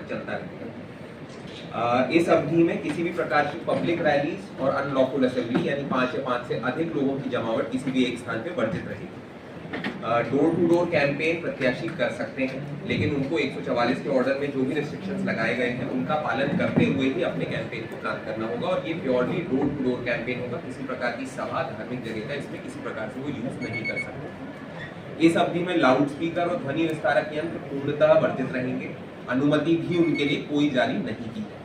तक चलता रहेगा। इस अवधि में किसी भी प्रकार की पब्लिक रैलीज और अनलॉफुल असेंबली यानी 5 या 5 से अधिक लोगों की जमावट किसी भी एक स्थान पर वर्जित रहेगी। डोर टू डोर कैंपेन प्रत्याशी कर सकते हैं, लेकिन उनको 144 के ऑर्डर में जो भी रिस्ट्रिक्शंस लगाए गए हैं उनका पालन करते हुए ही अपने कैंपेन को प्लान करना होगा, और ये purely door to door campaign होगा। किसी प्रकार की सभा, धार्मिक जगह का इसमें किसी प्रकार से वो यूज नहीं कर सकते। इस अवधि में लाउड स्पीकर और ध्वनि विस्तारक यंत्र पूर्णतः वर्जित रहेंगे। अनुमति भी उनके लिए कोई जारी नहीं की है।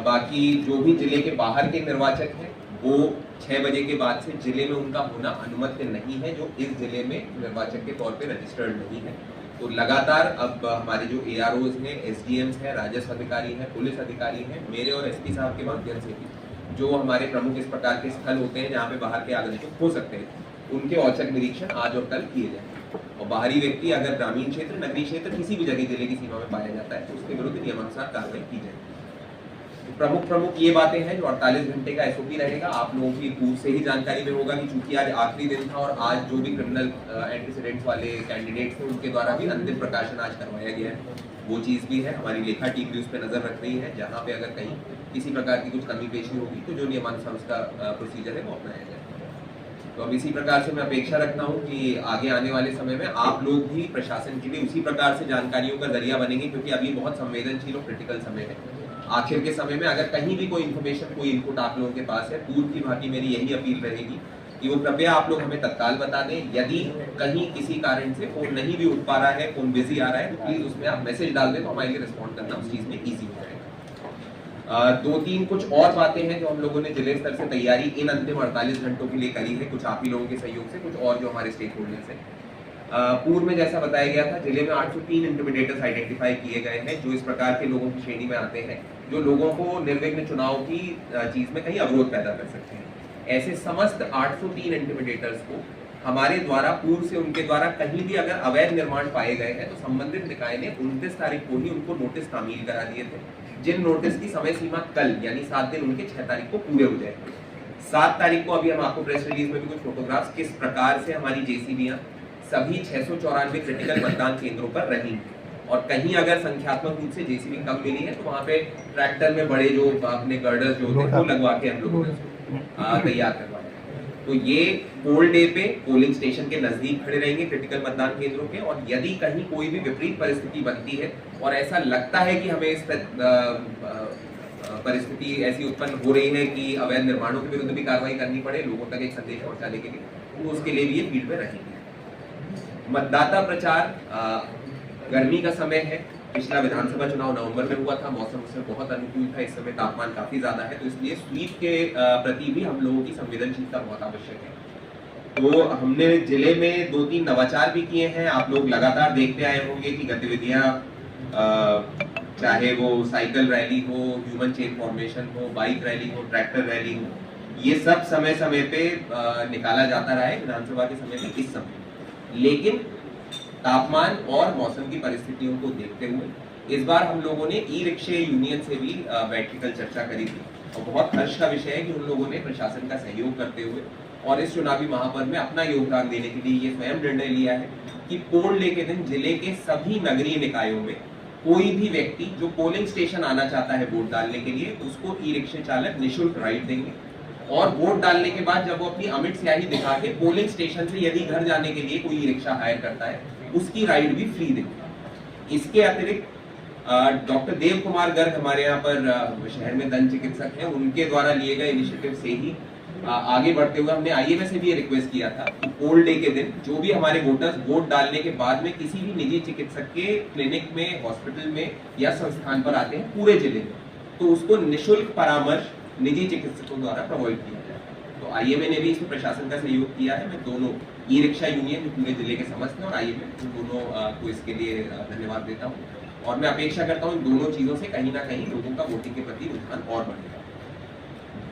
बाकी जो भी जिले के बाहर के निर्वाचक हैं वो 6 बजे के बाद से जिले में उनका होना अनुमति नहीं है, जो इस जिले में निर्वाचक के तौर पे रजिस्टर्ड नहीं है। तो लगातार अब हमारे जो AROs हैं, SDMs हैं, राजस्व अधिकारी हैं, पुलिस अधिकारी हैं, मेरे और SP साहब के माध्यम से भी जो हमारे प्रमुख इस प्रकार के स्थल होते हैं जहाँ पे बाहर के आगंतुक हो सकते हैं, उनके औचक निरीक्षण आज और कल किए जाए। और बाहरी व्यक्ति अगर ग्रामीण क्षेत्र, नगरीय क्षेत्र, किसी भी जगह जिले की सीमा में पाया जाता है तो उसके विरुद्ध नियमानुसार कार्रवाई की जाए। प्रमुख ये बातें हैं जो 48 घंटे का SOP रहेगा। आप लोगों की पूर्व से ही जानकारी में होगा कि चूंकि आज आखिरी दिन था और आज जो भी क्रिमिनल एंटीसीडेंट्स वाले कैंडिडेट्स थे उनके द्वारा भी अंतिम प्रकाशन आज करवाया गया है। वो चीज़ भी है, हमारी लेखा टीम भी उस पर नजर रख रही है। जहाँ पे अगर कहीं किसी प्रकार की कुछ कमी पेशी होगी तो जो नियमानुसार उसका प्रोसीजर है वो अपनाया जाए। तो अब इसी प्रकार से मैं अपेक्षा रखता हूँ कि आगे आने वाले समय में आप लोग भी प्रशासन के लिए उसी प्रकार से जानकारियों का जरिया बनेंगे, क्योंकि अभी बहुत संवेदनशील और क्रिटिकल समय है। आखिर के समय में अगर कहीं भी कोई इन्फॉर्मेशन, कोई इनपुट आप लोगों के पास है, पूर्व की भांति मेरी यही अपील रहेगी कि वो कृपया आप लोग हमें तत्काल बता दें। यदि कहीं किसी कारण से फोन नहीं भी उठ पा रहा है, फोन बिजी आ रहा है, तो प्लीज उसमें आप मैसेज डाल दें तो हमारे लिए रिस्पॉन्ड करना उस चीज में ईजी हो जाएगा। 2-3 कुछ और बातें हैं जो हम लोगों ने जिले स्तर से तैयारी इन अंतिम 48 घंटों के लिए करी है, कुछ आप ही लोगों के सहयोग से, कुछ और जो हमारे स्टेक होल्डर्स हैं। पूर्व में जैसा बताया गया था, जिले में 803 इंटिमिडेटर्स आइडेंटिफाई किए गए हैं जो इस प्रकार के लोगों की श्रेणी में आते हैं जो लोगों को निर्विघ्न चुनाव की चीज में कहीं अवरोध पैदा कर सकते हैं। ऐसे समस्त 803 इंटिमिडेटर्स को हमारे द्वारा पूर्व से उनके द्वारा कहीं भी अगर अवैध निर्माण पाए गए हैं तो संबंधित निकाय ने 29 तारीख को ही उनको नोटिस तामील करा दिए थे, जिन नोटिस की समय सीमा कल यानी 7 दिन उनके 6 तारीख को पूरे हो जाएंगे। 7 तारीख को अभी हम आपको प्रेस रिलीज में भी कुछ फोटोग्राफ्स किस प्रकार से हमारी JCBयां सभी 694 क्रिटिकल मतदान केंद्रों पर रही, और कहीं अगर संख्यात्मक रूप से JCB कम मिली है तो वहाँ पे ट्रैक्टर में बड़े जो अपने गर्डर्स जो होते हैं वो लगवा के हम लोगों ने तैयार करवाया। तो ये पोल डे पे पोलिंग स्टेशन के नजदीक खड़े रहेंगे क्रिटिकल मतदान केंद्रों के, और यदि कहीं कोई भी विपरीत परिस्थिति बनती है और ऐसा लगता है कि हमें इस परिस्थिति ऐसी उत्पन्न हो रही है कि अवैध निर्माणों के विरुद्ध भी कार्रवाई करनी पड़े, लोगों तक एक संदेश पहुंचाने के लिए, तो उसके लिए भी ये फील्ड में रहेंगे। मतदाता प्रचार, गर्मी का समय है, पिछला विधानसभा चुनाव नवंबर में हुआ था, मौसम उसमें बहुत अनुकूल था, इस समय तापमान काफी ज्यादा है, तो इसलिए स्वीप के प्रति भी हम लोगों की संवेदनशीलता बहुत आवश्यक है। तो हमने जिले में 2-3 नवाचार भी किए हैं। आप लोग लगातार देखते आए होंगे कि गतिविधियां, चाहे वो साइकिल रैली हो, ह्यूमन चेन फॉर्मेशन हो, बाइक रैली हो, ट्रैक्टर रैली हो, ये सब समय समय पे निकाला जाता रहा है विधानसभा के समय में इस समय। लेकिन तापमान और मौसम की परिस्थितियों को देखते हुए इस बार हम लोगों ने ई-रिक्शे यूनियन से भी बैठकर चर्चा करी थी, और बहुत हर्ष का विषय है कि उन लोगों ने प्रशासन का सहयोग करते हुए और इस चुनावी महापर्व में अपना योगदान देने के लिए ये स्वयं निर्णय लिया है कि पोल डे के दिन जिले के सभी नगरीय निकायों में कोई भी व्यक्ति जो पोलिंग स्टेशन आना चाहता है वोट डालने के लिए, उसको ई-रिक्शा चालक निःशुल्क राइड देंगे, और वोट डालने के बाद जब वो अपनी अमिट स्याही दिखा के पोलिंग स्टेशन से यदि घर जाने के लिए कोई ई-रिक्शा हायर करता है उसकी राइड भी फ्री देंगे। इसके अतिरिक्त डॉक्टर देव कुमार गर्ग हमारे यहाँ पर शहर में दंत चिकित्सक हैं, उनके द्वारा लिए गए इनिशिएटिव से ही आगे बढ़ते हुए हमने IMA से भी ये रिक्वेस्ट किया था कि पोल डे के दिन जो भी हमारे वोटर्स वोट डालने के बाद में किसी भी निजी चिकित्सक के क्लिनिक में, हॉस्पिटल में या संस्थान पर आते हैं पूरे जिले में, तो उसको निःशुल्क परामर्श निजी चिकित्सकों द्वारा प्रोवाइड किया जाए। तो IMA ने भी इसमें प्रशासन का सहयोग किया है। मैं दोनों ई-रिक्शा यूनियन जो पूरे जिले के समस्त हैं और IMA दोनों को इसके लिए धन्यवाद देता हूँ, और मैं अपेक्षा करता हूँ इन दोनों चीजों से कहीं ना कहीं लोगों का वोटिंग के प्रति रुझान और बढ़ेगा।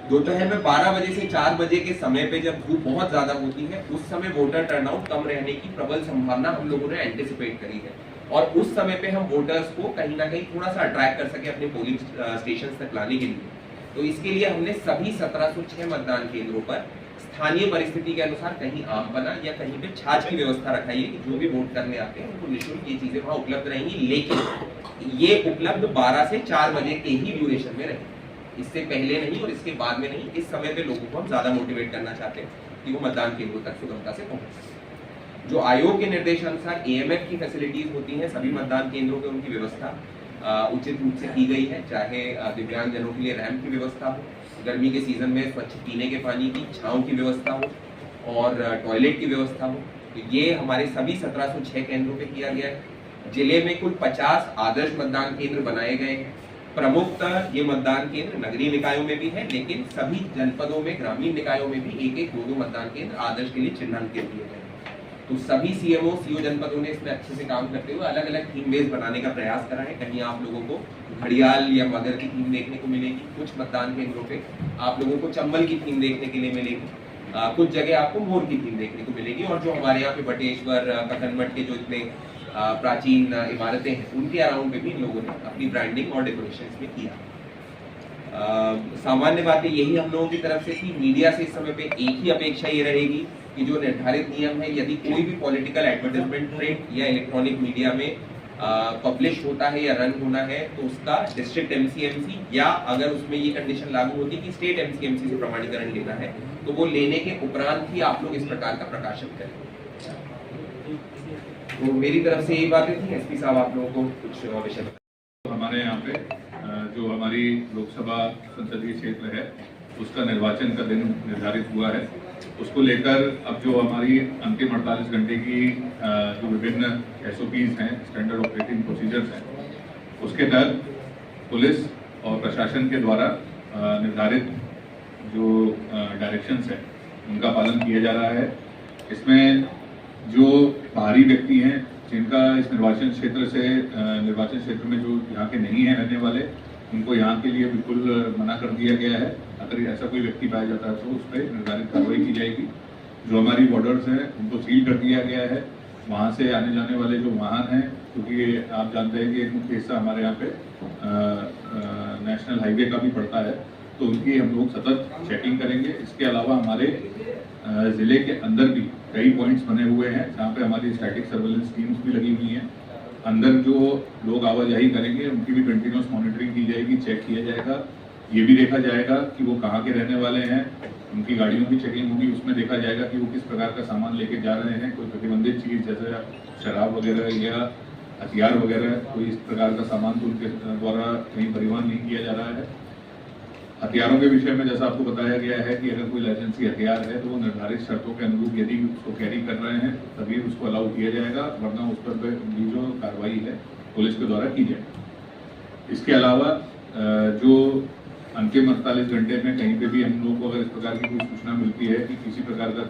दोपहर में 12 बजे से 4 बजे के समय पे जब धूप बहुत ज्यादा होती है उस समय वोटर टर्नआउट कम रहने की प्रबल संभावना हम लोगों ने एंटिसिपेट करी है, और उस समय पे हम वोटर्स को कहीं ना कहीं थोड़ा सा अट्रैक्ट कर सके अपने पोलिंग स्टेशन तक लाने के लिए। तो इसके लिए हमने सभी 1706 मतदान केंद्रों पर स्थानीय परिस्थिति के अनुसार कहीं आम बना या कहीं पे छाछ की व्यवस्था रखाई है कि जो भी वोट करने आते हैं उनको निःशुल्क ये चीजें वहां उपलब्ध रहेंगी। लेकिन ये उपलब्ध 12 से 4 बजे के ही ड्यूरेशन में रहे, इससे पहले नहीं और इसके बाद में नहीं। इस समय पे लोगों को हम ज्यादा मोटिवेट करना चाहते हैं कि वो मतदान केंद्रों तक सुगमता से पहुंचे। जो आयोग के निर्देशानुसार AMF की फैसिलिटीज होती हैं सभी मतदान केंद्रों पे, उनकी व्यवस्था उचित रूप से की गई है, चाहे दिव्यांग जनों के लिए रैंप की व्यवस्था हो, गर्मी के सीजन में स्वच्छ पीने के पानी की, छांव की व्यवस्था हो और टॉयलेट की व्यवस्था हो। तो ये हमारे सभी 1706 केंद्रों पे किया गया है। जिले में कुल 50 आदर्श मतदान केंद्र बनाए गए हैं। प्रमुखतः ये मतदान केंद्र नगरीय निकायों में भी है, लेकिन सभी जनपदों में, ग्रामीण निकायों में भी एक एक दो मतदान केंद्र आदर्श के लिए चिन्हांकित किए गए। तो सभी CMO CO जनपदों ने इसमें अच्छे से काम करते हुए अलग अलग थीम बेस बनाने का प्रयास करा है। कहीं आप लोगों को घड़ियाल या मगर की थीम देखने को मिलेगी, कुछ मतदान केंद्रों पे आप लोगों को चंबल की थीम देखने के लिए मिलेगी, कुछ जगह आपको मोर की थीम देखने को मिलेगी। और जो हमारे यहाँ पे बटेश्वर, ककनमठ के जो इतने प्राचीन इमारतें हैं, उनके अराउंड में भी इन लोगों ने अपनी ब्रांडिंग और डेकोरेशन में किया। सामान्य बातें यही हम लोगों की तरफ से थी। मीडिया से इस समय पे एक ही अपेक्षा ये रहेगी कि जो निर्धारित नियम है, यदि कोई भी पॉलिटिकल एडवर्टाइजमेंट प्रिंट या इलेक्ट्रॉनिक मीडिया में पब्लिश होता है या रन होना है, तो उसका डिस्ट्रिक्ट MCMC या अगर उसमें ये कंडीशन लागू होती कि स्टेट MCMC से प्रमाणीकरण लेना है, तो वो लेने के उपरांत ही आप लोग इस प्रकार का प्रकाशन करें। तो मेरी तरफ से यही बातें थी। SP साहब आप लोगों को कुछ विषय बताएं। हमारे यहाँ पे जो हमारी लोकसभा संसदीय क्षेत्र है, उसका निर्वाचन का दिन निर्धारित हुआ है। उसको लेकर अब जो हमारी अंतिम 48 घंटे की जो विभिन्न SOPs हैं, स्टैंडर्ड ऑपरेटिंग प्रोसीजर्स हैं, उसके तहत पुलिस और प्रशासन के द्वारा निर्धारित जो डायरेक्शंस हैं, उनका पालन किया जा रहा है। इसमें जो बाहरी व्यक्ति हैं जिनका इस निर्वाचन क्षेत्र में जो यहाँ के नहीं हैं रहने वाले, उनको यहाँ के लिए बिल्कुल मना कर दिया गया है। अगर ऐसा कोई व्यक्ति पाया जाता है तो उस पर निर्धारित कार्रवाई की जाएगी। जो हमारी बॉर्डर्स हैं उनको सील कर दिया गया है। वहाँ से आने जाने वाले जो वाहन हैं, क्योंकि आप जानते हैं कि एक मुख्य हिस्सा हमारे यहाँ पे नेशनल हाईवे का भी पड़ता है, तो उनकी हम लोग सतत चेकिंग करेंगे। इसके अलावा हमारे ज़िले के अंदर भी कई पॉइंट्स बने हुए हैं जहाँ पे हमारी स्टैटिक सर्वेलेंस टीम्स भी लगी हुई हैं। अंदर जो लोग आवाजाही करेंगे उनकी भी कंटिन्यूस मॉनिटरिंग की जाएगी, चेक किया जाएगा। ये भी देखा जाएगा कि वो कहाँ के रहने वाले हैं, उनकी गाड़ियों की चेकिंग होगी। उसमें देखा जाएगा कि वो किस प्रकार का सामान लेके जा रहे हैं। कोई प्रतिबंधित चीज़ जैसे शराब वगैरह या हथियार वगैरह, कोई इस प्रकार का सामान तो उनके द्वारा कहीं परिवहन नहीं किया जा रहा है। हथियारों के विषय में जैसा आपको बताया गया है कि अगर कोई लाइसेंसी हथियार है तो वो निर्धारित शर्तों के अनुरूप यदि उसको कैरी कर रहे हैं तभी उसको अलाउ किया जाएगा, वरना उस पर भी जो कार्रवाई है पुलिस के द्वारा की जाएगी। इसके अलावा जो अंतिम 48 घंटे में कहीं पे भी हम लोगों को अगर इस प्रकार की कोई सूचना मिलती है कि किसी प्रकार का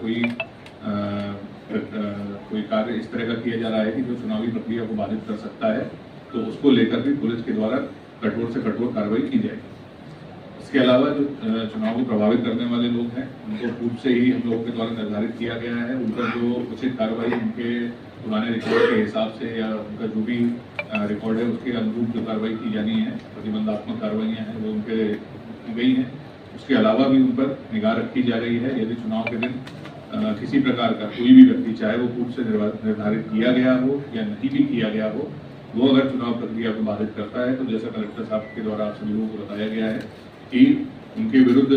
कोई कार्य इस तरह का किया जा रहा है कि जो चुनावी प्रक्रिया को बाधित कर सकता है, तो उसको लेकर भी पुलिस के द्वारा कठोर से कठोर कार्रवाई की जाएगी। इसके अलावा जो चुनाव को प्रभावित करने वाले लोग हैं, उनको पूर्व से ही हम लोगों के द्वारा निर्धारित किया गया है। उन पर जो उचित कार्रवाई उनके पुराने रिकॉर्ड के हिसाब से या उनका जो भी रिकॉर्ड है उसके अनुरूप जो कार्रवाई की जानी है, प्रतिबंधात्मक कार्रवाइयाँ हैं, वो उनके की गई हैं। उसके अलावा भी उन पर निगाह रखी जा रही है। यदि चुनाव के दिन किसी प्रकार का कोई भी व्यक्ति, चाहे वो पूर्व से निर्धारित किया गया हो या नहीं भी किया गया हो, वो अगर चुनाव प्रक्रिया को बाधित करता है तो जैसा कलेक्टर साहब के द्वारा आप सभी लोगों को बताया गया है कि उनके विरुद्ध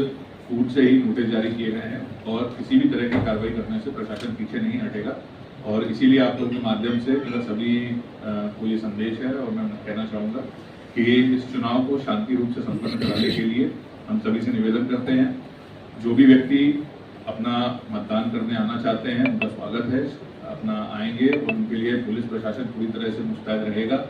पूर्व से ही नोटिस जारी किए गए हैं और किसी भी तरह की कार्रवाई करने से प्रशासन पीछे नहीं हटेगा। और इसीलिए आप लोगों के माध्यम से मेरा सभी को ये संदेश है और मैं कहना चाहूँगा कि इस चुनाव को शांति रूप से संपन्न कराने के लिए हम सभी से निवेदन करते हैं, जो भी व्यक्ति अपना मतदान करने आना चाहते हैं उनका स्वागत है, अपना आएंगे और उनके लिए पुलिस प्रशासन पूरी तरह से मुस्तैद रहेगा।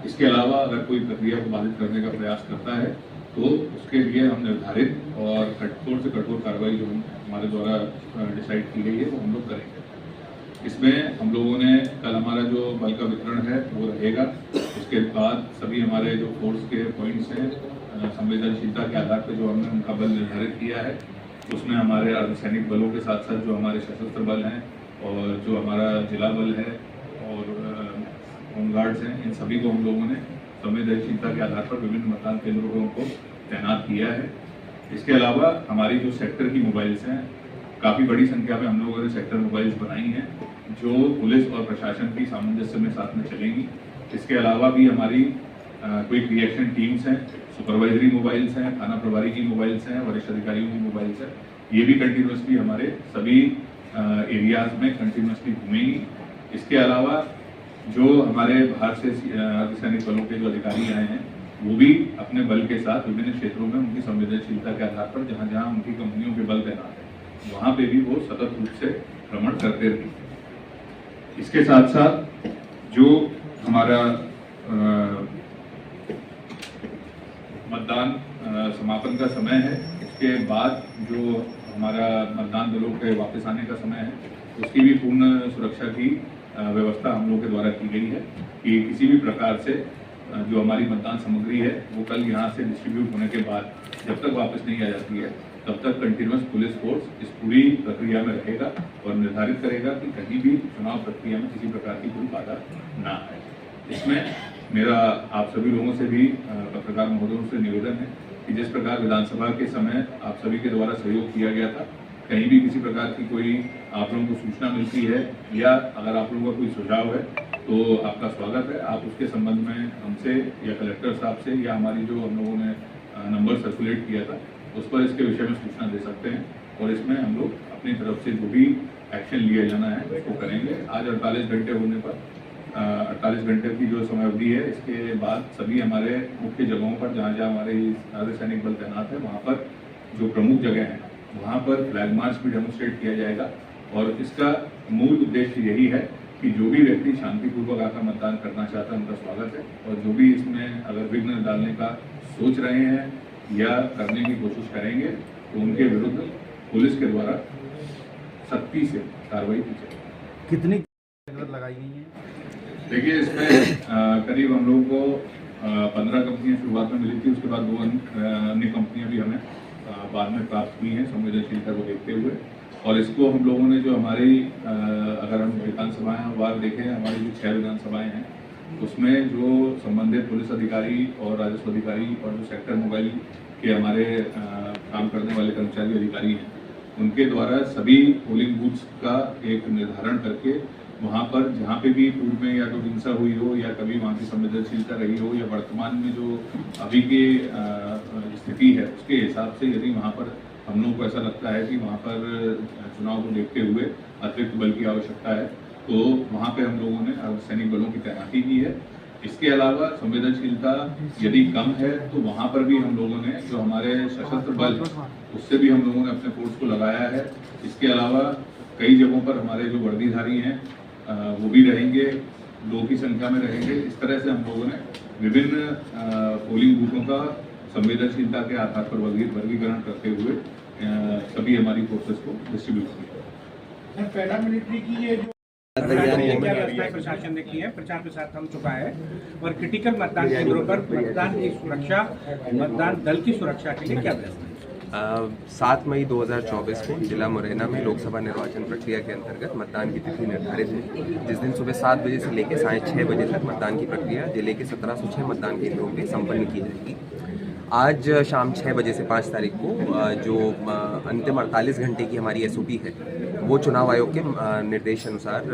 इसके अलावा अगर कोई प्रक्रिया को बाधित करने का प्रयास करता है तो उसके लिए हम निर्धारित और कठोर से कठोर कार्रवाई जो हमारे द्वारा डिसाइड की गई है वो हम लोग करेंगे। इसमें हम लोगों ने कल हमारा जो बल का वितरण है वो रहेगा। उसके बाद सभी हमारे जो फोर्स के पॉइंट्स हैं, संवेदनशीलता के आधार पर जो हमने उनका बल निर्धारित किया है, उसमें हमारे अर्धसैनिक बलों के साथ साथ जो हमारे सशस्त्र बल हैं और जो हमारा जिला बल है और होमगार्ड्स हैं, इन सभी को हम लोगों ने संवेदनशीलता के आधार पर विभिन्न मतदान केंद्रों पर उनको तैनात किया है। इसके अलावा हमारी जो सेक्टर की मोबाइल्स हैं, काफ़ी बड़ी संख्या में हम लोगों ने सेक्टर मोबाइल्स बनाई हैं जो पुलिस और प्रशासन की सामंजस्य में साथ में चलेंगी इसके अलावा भी हमारी क्विक रिएक्शन टीम्स हैं, सुपरवाइजरी मोबाइल्स हैं, थाना प्रभारी की मोबाइल्स हैं, वरिष्ठ अधिकारियों की मोबाइल्स हैं। ये भी कंटिन्यूसली हमारे सभी एरियाज में कंटिन्यूसली घूमेंगी। इसके अलावा जो हमारे बाहर से अर्धसैनिक बलों के जो अधिकारी आए हैं वो भी अपने बल के साथ विभिन्न क्षेत्रों में उनकी संवेदनशीलता के आधार पर जहां जहां उनकी कंपनियों के बल तैनात है वहां पे भी वो सतत रूप से भ्रमण करते रहेंगे। इसके साथ साथ जो हमारा मतदान समापन का समय है, इसके बाद जो हमारा मतदान दलों के वापस आने का समय है, उसकी भी पूर्ण सुरक्षा की व्यवस्था हम लोगों के द्वारा की गई है कि किसी भी प्रकार से जो हमारी मतदान सामग्री है वो कल यहाँ से डिस्ट्रीब्यूट होने के बाद जब तक वापस नहीं आ जाती है तब तक कंटिन्यूस पुलिस फोर्स इस पूरी प्रक्रिया में रहेगा और निर्धारित करेगा कि कहीं भी चुनाव प्रक्रिया में किसी प्रकार की कोई बाधा ना आए। इसमें मेरा आप सभी लोगों से भी पत्रकार महोदयों से निवेदन है कि जिस प्रकार विधानसभा के समय आप सभी के द्वारा सहयोग किया गया था, कहीं भी किसी प्रकार की कोई आप लोगों को सूचना मिलती है या अगर आप लोगों का कोई सुझाव है तो आपका स्वागत है। आप उसके संबंध में हमसे या कलेक्टर साहब से या हमारी जो हम लोगों ने नंबर सर्कुलेट किया था उस पर इसके विषय में सूचना दे सकते हैं और इसमें हम लोग अपनी तरफ से जो भी एक्शन लिया जाना है उसको करेंगे। आज 48 घंटे होने पर 48 घंटे की जो समय अवधि है, इसके बाद सभी हमारे मुख्य जगहों पर जहाँ जहाँ हमारे अर्धसैनिक बल तैनात है वहाँ पर जो प्रमुख जगह हैं वहाँ पर फ्लैग मार्च भी डेमोन्स्ट्रेट किया जाएगा और इसका मूल उद्देश्य यही है कि जो भी व्यक्ति शांतिपूर्वक आकर मतदान करना चाहता है उनका स्वागत है और जो भी इसमें अगर विघ्न डालने का सोच रहे हैं या करने की कोशिश करेंगे तो उनके विरुद्ध पुलिस के द्वारा सख्ती से कार्रवाई की जाएगी। कितनी लगाई गई है? देखिए, इसमें करीब हम लोगों को 15 कंपनियां शुरुआत में मिली थी, उसके बाद 2 अन्य कंपनियां भी हमें बाद में प्राप्त हुई हैं संवेदनशीलता को देखते हुए। और इसको हम लोगों ने जो हमारी अगर हम विधानसभाएं वार देखें, हमारी जो 6 विधानसभाएं हैं उसमें जो संबंधित पुलिस अधिकारी और राजस्व अधिकारी और जो सेक्टर मोबाइल के हमारे काम करने वाले कर्मचारी अधिकारी हैं उनके द्वारा सभी पोलिंग बूथ्स का एक निर्धारण करके वहाँ पर जहाँ पे भी पूर्व में या तो हिंसा हुई हो या कभी वहाँ की संवेदनशीलता रही हो या वर्तमान में जो अभी की स्थिति है उसके हिसाब से यदि वहाँ पर हम लोगों को ऐसा लगता है कि वहाँ पर चुनाव को देखते हुए अतिरिक्त बल की आवश्यकता है तो वहाँ पे हम लोगों ने अर्धसैनिक बलों की तैनाती की है। इसके अलावा संवेदनशीलता यदि कम है तो वहाँ पर भी हम लोगों ने जो हमारे सशस्त्र बल उससे भी हम लोगों ने अपने फोर्स को लगाया है। इसके अलावा कई जगहों पर हमारे जो वर्दीधारी हैं वो भी रहेंगे, 2 की संख्या में रहेंगे। इस तरह से हम लोगों ने विभिन्न पोलिंग बूथों का संवेदनशीलता के आधार पर वर्गीकरण करते हुए सभी हमारी फोर्सेस को डिस्ट्रीब्यूट किया। पैरामिलिट्री की ये व्यवस्था प्रशासन ने की है, प्रचार प्रसार थम चुका है और क्रिटिकल मतदान केंद्रों पर मतदान की सुरक्षा, मतदान दल की सुरक्षा के लिए क्या व्यवस्था है? 7 मई 2024 को जिला मुरैना में लोकसभा निर्वाचन प्रक्रिया के अंतर्गत मतदान की तिथि निर्धारित है, जिस दिन सुबह 7 बजे से लेकर साढ़े 6 बजे तक मतदान की प्रक्रिया जिले के 1706 मतदान केंद्रों में संपन्न की जाएगी। आज शाम 6 बजे से 5 तारीख को जो अंतिम 48 घंटे की हमारी SOP है वो चुनाव आयोग के निर्देश अनुसार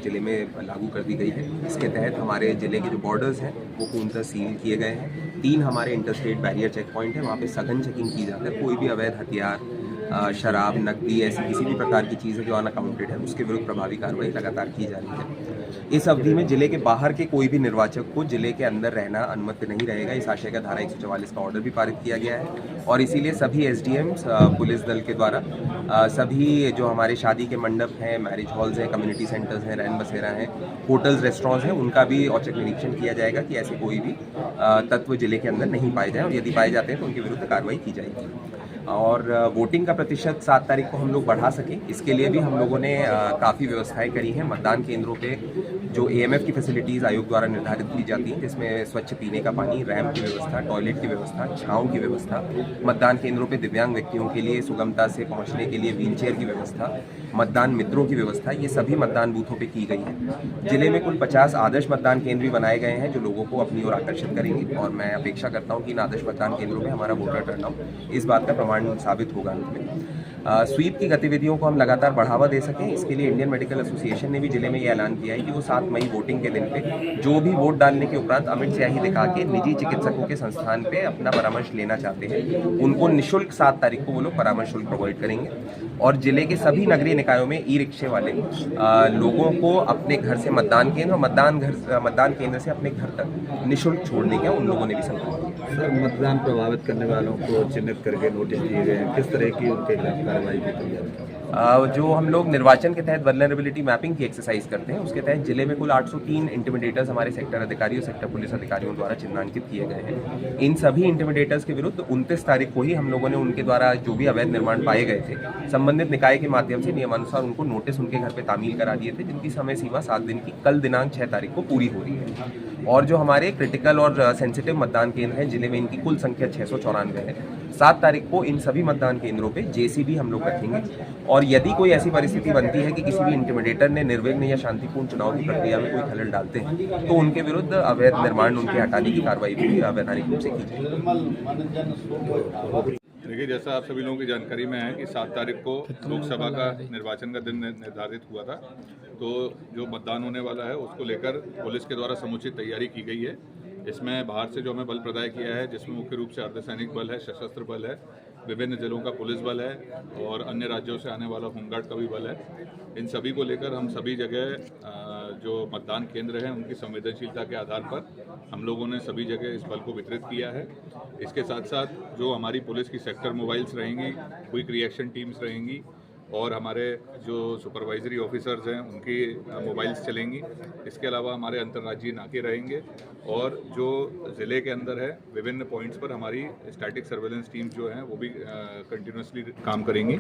जिले में लागू कर दी गई है। इसके तहत हमारे जिले के जो बॉर्डर्स हैं वो पूर्णतः सील किए गए हैं। 3 हमारे इंटरस्टेट बैरियर चेक पॉइंट है, वहाँ पे सघन चेकिंग की जाती है। कोई भी अवैध हथियार, शराब, नकदी, ऐसी किसी भी प्रकार की चीज़ है जो अनअकाउंटेड है उसके विरुद्ध प्रभावी कार्रवाई लगातार की जा रही है। इस अवधि में जिले के बाहर के कोई भी निर्वाचक को जिले के अंदर रहना अनुमति नहीं रहेगा। इस आशय का धारा 144 का ऑर्डर भी पारित किया गया है और इसीलिए सभी SDMs पुलिस दल के द्वारा सभी जो हमारे शादी के मंडप हैं, मैरिज हॉल्स हैं, कम्युनिटी सेंटर्स हैं, रैन बसेरा हैं, होटल्स, रेस्टोरेंट्स हैं, उनका भी औचक निरीक्षण किया जाएगा कि ऐसे कोई भी तत्व जिले के अंदर नहीं पाए जाएं और यदि पाए जाते हैं तो उनके विरुद्ध कार्रवाई की जाएगी। और वोटिंग का प्रतिशत 7 तारीख को हम लोग बढ़ा सकें, इसके लिए भी हम लोगों ने काफ़ी व्यवस्थाएं करी हैं। मतदान केंद्रों पे जो AMF की फैसिलिटीज़ आयोग द्वारा निर्धारित की जाती हैं, जिसमें स्वच्छ पीने का पानी, रैंप की व्यवस्था, टॉयलेट की व्यवस्था, छांव की व्यवस्था, मतदान केंद्रों पे दिव्यांग व्यक्तियों के लिए सुगमता से पहुंचने के लिए व्हीलचेयर की व्यवस्था, मतदान मित्रों की व्यवस्था, ये सभी मतदान बूथों पे की गई है। जिले में कुल 50 आदर्श मतदान केंद्र भी बनाए गए हैं जो लोगों को अपनी ओर आकर्षित करेंगे और मैं अपेक्षा करता हूँ कि इन आदर्श मतदान केंद्रों में हमारा वोटर टर्नआउट इस बात का प्रमाण साबित होगा। स्वीप की गतिविधियों को हम लगातार बढ़ावा दे सकें, इसके लिए इंडियन मेडिकल एसोसिएशन ने भी जिले में ये ऐलान किया है कि वो 7 मई वोटिंग के दिन पे जो भी वोट डालने के उपरांत अमिट स्याही दिखा के निजी चिकित्सकों के संस्थान पे अपना परामर्श लेना चाहते हैं, उनको निःशुल्क 7 तारीख को वो लोग परामर्श शुल्क प्रोवाइड करेंगे। और जिले के सभी नगरीय निकायों में ई रिक्शे वाले लोगों को अपने घर से मतदान केंद्र और मतदान केंद्र से अपने घर तक निःशुल्क छोड़ने का उन लोगों ने भी संकल्प किया। सर, मतदान प्रभावित करने वालों को चिन्हित करके नोटिस दिए गए हैं, किस तरह की उनके खिलाफ कार्रवाई की तैयारी? जो हम लोग निर्वाचन के तहत वल्नरेबिलिटी मैपिंग की एक्सरसाइज करते हैं, उसके तहत जिले में कुल 803 इंटिमिडेटर्स हमारे सेक्टर अधिकारियों, सेक्टर पुलिस अधिकारियों द्वारा चिन्हांकित किए गए हैं। इन सभी इंटिमिडेटर्स के विरुद्ध 29 तारीख को ही हम लोगों ने उनके द्वारा जो भी अवैध निर्माण पाए गए थे, संबंधित निकाय के माध्यम से नियमानुसार उनको नोटिस उनके घर पे तामील करा दिए थे, जिनकी समय सीमा 7 दिन की कल दिनांक 6 तारीख को पूरी हो रही है। और जो हमारे क्रिटिकल और सेंसिटिव मतदान केंद्र हैं जिले में, इनकी कुल संख्या 694 है। 7 तारीख को इन सभी मतदान केंद्रों पे जेसीबी हम लोग रखेंगे और यदि कोई ऐसी परिस्थिति बनती है कि किसी भी इंटिमिडेटर ने निर्विघ्न या शांतिपूर्ण चुनाव की प्रक्रिया में कोई खलल डालते हैं, तो उनके विरुद्ध अवैध निर्माण उनके हटाने की कार्रवाई भी वैधानिक रूप से की जाएगी। देखिए, जैसा आप सभी लोगों की जानकारी में है कि 7 तारीख को लोकसभा का निर्वाचन का दिन निर्धारित हुआ था, तो जो मतदान होने वाला है उसको लेकर पुलिस के द्वारा समुचित तैयारी की गई है। इसमें बाहर से जो हमें बल प्रदाय किया है, जिसमें मुख्य रूप से अर्धसैनिक बल है, सशस्त्र बल है, विभिन्न जिलों का पुलिस बल है और अन्य राज्यों से आने वाला होमगार्ड का भी बल है। इन सभी को लेकर हम सभी जगह जो मतदान केंद्र हैं उनकी संवेदनशीलता के आधार पर हम लोगों ने सभी जगह इस बल को वितरित किया है। इसके साथ साथ जो हमारी पुलिस की सेक्टर मोबाइल्स रहेंगी, क्विक रिएक्शन टीम्स रहेंगी और हमारे जो सुपरवाइजरी ऑफिसर्स हैं उनकी मोबाइल्स चलेंगी। इसके अलावा हमारे अंतर्राज्यीय नाके रहेंगे और जो ज़िले के अंदर है विभिन्न पॉइंट्स पर हमारी स्टैटिक सर्वेलेंस टीम्स जो हैं वो भी कंटिन्यूसली काम करेंगी।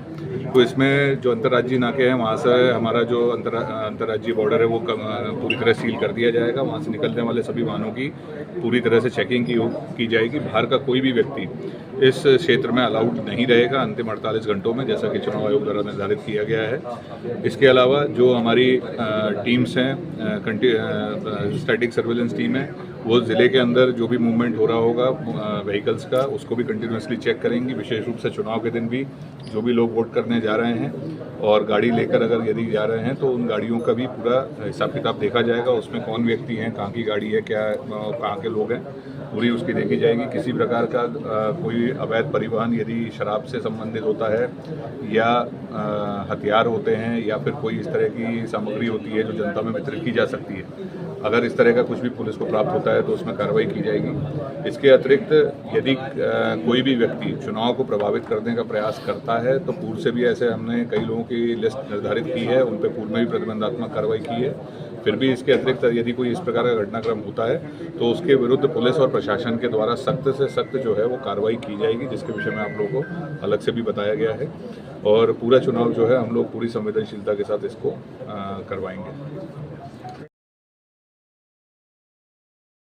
तो इसमें जो अंतर्राज्यीय नाके हैं वहाँ से हमारा जो अंतर्राज्यीय बॉर्डर है वो पूरी तरह सील कर दिया जाएगा। वहाँ से निकलने वाले सभी वाहनों की पूरी तरह से चेकिंग की जाएगी। बाहर का कोई भी व्यक्ति इस क्षेत्र में अलाउड नहीं रहेगा अंतिम 48 घंटों में, जैसा कि चुनाव आयोग द्वारा निर्धारित किया गया है। इसके अलावा जो हमारी टीम्स हैं, स्टैटिक सर्वेलेंस टीम है, वो ज़िले के अंदर जो भी मूवमेंट हो रहा होगा व्हीकल्स का, उसको भी कंटिन्यूसली चेक करेंगी। विशेष रूप से चुनाव के दिन भी जो भी लोग वोट करने जा रहे हैं और गाड़ी लेकर अगर यदि जा रहे हैं तो उन गाड़ियों का भी पूरा हिसाब किताब देखा जाएगा। उसमें कौन व्यक्ति हैं, कहाँ की गाड़ी है, क्या कहाँ के लोग हैं, पूरी उसकी देखी जाएगी। किसी प्रकार का कोई अवैध परिवहन यदि शराब से संबंधित होता है या हथियार होते हैं या फिर कोई इस तरह की सामग्री होती है जो जनता में वितरित की जा सकती है, अगर इस तरह का कुछ भी पुलिस को प्राप्त होता है तो उसमें कार्रवाई की जाएगी। इसके अतिरिक्त यदि कोई भी व्यक्ति चुनाव को प्रभावित करने का प्रयास करता है तो पूर्व से भी ऐसे हमने कई लोगों की लिस्ट निर्धारित की है, उन पर पूर्व में भी प्रतिबंधात्मक कार्रवाई की है। फिर भी इसके अतिरिक्त यदि कोई इस प्रकार का घटनाक्रम होता है तो उसके विरुद्ध पुलिस और प्रशासन के द्वारा सख्त से सख्त जो है वो कार्रवाई की जाएगी, जिसके विषय में आप लोगों को अलग से भी बताया गया है। और पूरा चुनाव जो है हम लोग पूरी संवेदनशीलता के साथ इसको करवाएंगे।